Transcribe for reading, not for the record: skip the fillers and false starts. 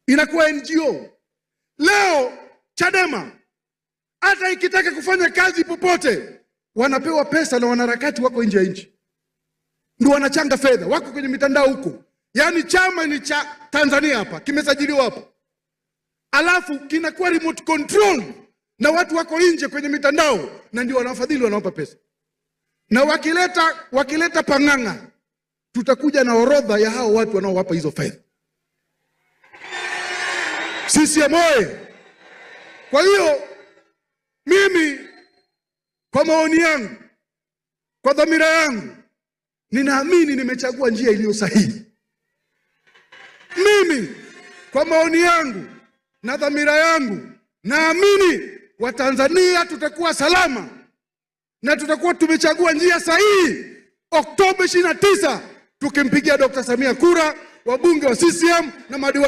inakuwa NGO. Leo Chadema hata ikitaka kufanya kazi popote wanapewa pesa na wanaharakati wako nje ya nchi. Ndio wanachanga fedha, wako kwenye mitandao huko. Yaani chama ni cha Tanzania hapa, kimesajiliwa hapa. Alafu kinakuwa remote control na watu wako nje kwenye mitandao na ndio wanafadhili wanawapa pesa. Na wakileta panganga, tutakuja na orodha ya hao watu wanaowapa hizo fedha. CCM oye! Kwa hiyo mimi kwa maoni yangu, kwa dhamira yangu, ninaamini nimechagua njia iliyo sahihi. Mimi kwa maoni yangu na dhamira yangu, naamini Watanzania tutakuwa salama na tutakuwa tumechagua njia sahihi. Oktoba 29 tukimpigia Dr. Samia kura, wabunge wa CCM na madiwani